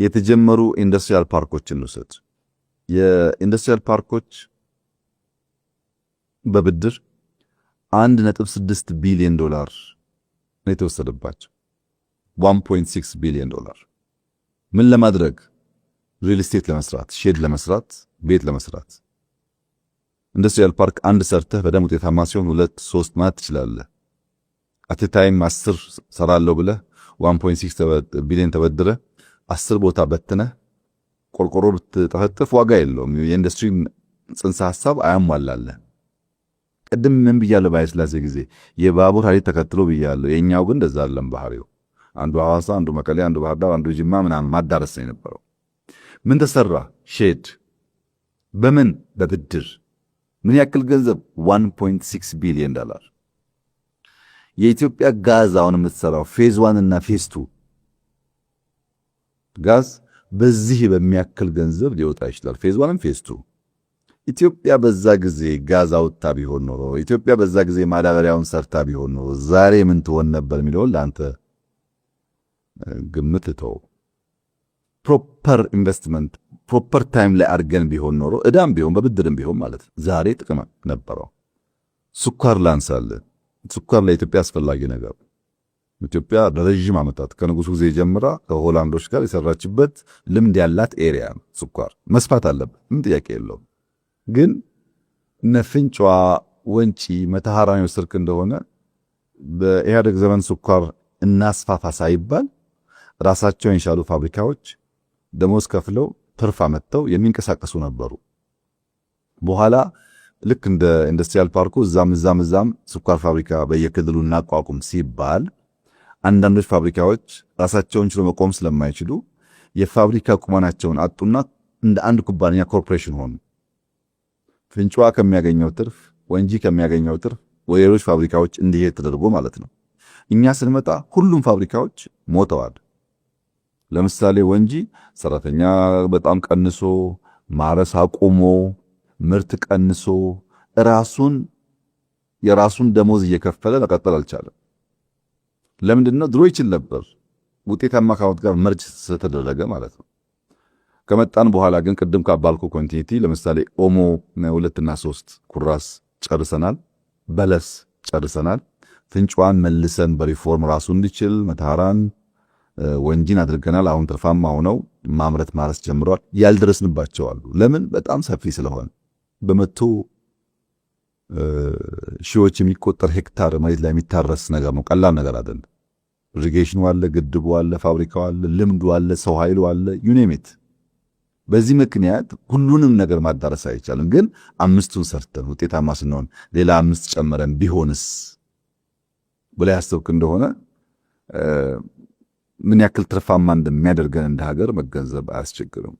የተጀመሩ ኢንዱስትሪያል ፓርኮችን ውሰድ። የኢንዱስትሪያል ፓርኮች በብድር $1.6 ቢሊዮን ነው የተወሰደባቸው። $1.6 ቢሊዮን ምን ለማድረግ? ሪል ስቴት ለመስራት፣ ሼድ ለመስራት፣ ቤት ለመስራት። ኢንዱስትሪያል ፓርክ አንድ ሰርተህ በደም ውጤታማ ሲሆን 2-3 ማለት ትችላለህ። አት ታይም 10 ሰራለሁ ብለህ 1.6 ቢሊዮን ተበድረህ 10 ቦታ በትነህ ቆርቆሮ ብትጠፈጥፍ ዋጋ የለውም። የኢንዱስትሪ ጽንሰ ሐሳብ አያሟላለህ። ቅድም ምን ብያለሁ? ባይስላሴ ጊዜ የባቡር ሐዲድ ተከትሎ ብያለሁ። የኛው ግን እንደዛ አይደለም ባህሪው። አንዱ ሐዋሳ፣ አንዱ መቀሌ፣ አንዱ ባህር ዳር፣ አንዱ ጅማ ምናምን ማዳረስ ነው የነበረው። ምን ተሰራ? ሼድ። በምን? በብድር። ምን ያክል ገንዘብ? $1.6 ቢሊዮን። የኢትዮጵያ ጋዝ አሁን የምትሰራው ፌዝ 1 እና ፌዝ 2 ጋዝ በዚህ በሚያክል ገንዘብ ሊወጣ ይችላል። ፌዝ 1 ፌዝ 2 ኢትዮጵያ በዛ ጊዜ ጋዝ አውጥታ ቢሆን ኖሮ፣ ኢትዮጵያ በዛ ጊዜ ማዳበሪያውን ሰርታ ቢሆን ኖሮ ዛሬ ምን ትሆን ነበር የሚለውን ለአንተ ግምት ተው። ፕሮፐር ኢንቨስትመንት ፕሮፐር ታይም ላይ አድርገን ቢሆን ኖሮ እዳም ቢሆን በብድርም ቢሆን ማለት ዛሬ ጥቅም ነበረው። ስኳር ላንሳለን። ስኳር ለኢትዮጵያ አስፈላጊ ነገር። ኢትዮጵያ ለረጅም ዓመታት ከንጉሱ ጊዜ ጀምራ ከሆላንዶች ጋር የሰራችበት ልምድ ያላት ኤሪያ ነው። ስኳር መስፋት አለበት፣ ምን ጥያቄ የለውም። ግን ነፍንጫ፣ ወንጪ፣ መተሃራን ወስርክ እንደሆነ በኢህአደግ ዘመን ስኳር እናስፋፋ ሳይባል ራሳቸውን የቻሉ ፋብሪካዎች ደሞዝ ከፍለው ትርፍ አመጥተው የሚንቀሳቀሱ ነበሩ። በኋላ ልክ እንደ ኢንዱስትሪያል ፓርኩ እዛም ስኳር ፋብሪካ በየክልሉ እናቋቁም ሲባል አንዳንዶች ፋብሪካዎች ራሳቸውን ችሎ መቆም ስለማይችሉ የፋብሪካ ቁመናቸውን አጡና እንደ አንድ ኩባንያ ኮርፖሬሽን ሆኑ። ፍንጫዋ ከሚያገኘው ትርፍ፣ ወንጂ ከሚያገኘው ትርፍ ወደ ሌሎች ፋብሪካዎች እንዲሄድ ተደርጎ ማለት ነው። እኛ ስንመጣ ሁሉም ፋብሪካዎች ሞተዋል። ለምሳሌ ወንጂ ሰራተኛ በጣም ቀንሶ፣ ማረስ አቁሞ፣ ምርት ቀንሶ የራሱን ደሞዝ እየከፈለ መቀጠል አልቻለም። ለምንድነው? ድሮ ይችል ነበር፣ ውጤታማ ካውንት ጋር መርጅ ስለተደረገ ማለት ነው። ከመጣን በኋላ ግን ቅድም ካባልኩ ኮንቲኒቲ ለምሳሌ ኦሞ 2 እና 3 ኩራስ ጨርሰናል፣ በለስ ጨርሰናል። ፍንጫዋን መልሰን በሪፎርም ራሱ እንዲችል መተሃራን ወንጂን አድርገናል። አሁን ትርፋማ ሆነው ማምረት ማረስ ጀምረዋል። ያልደረስንባቸው አሉ። ለምን? በጣም ሰፊ ስለሆነ በመቶ ሺዎች የሚቆጠር ሄክታር መሬት ላይ የሚታረስ ነገር ነው። ቀላል ነገር አይደለም። ኢሪጌሽኑ አለ፣ ግድቡ አለ፣ ፋብሪካው አለ፣ ልምዱ አለ፣ ሰው ኃይሉ አለ፣ ዩኔሚት። በዚህ ምክንያት ሁሉንም ነገር ማዳረስ አይቻልም። ግን 5ቱን ሰርተን ውጤታማ ስንሆን ሌላ 5 ጨምረን ቢሆንስ ብላ ያሰብክ እንደሆነ ምን ያክል ትርፋማ እንደሚያደርገን እንደ ሀገር መገንዘብ አያስቸግርም።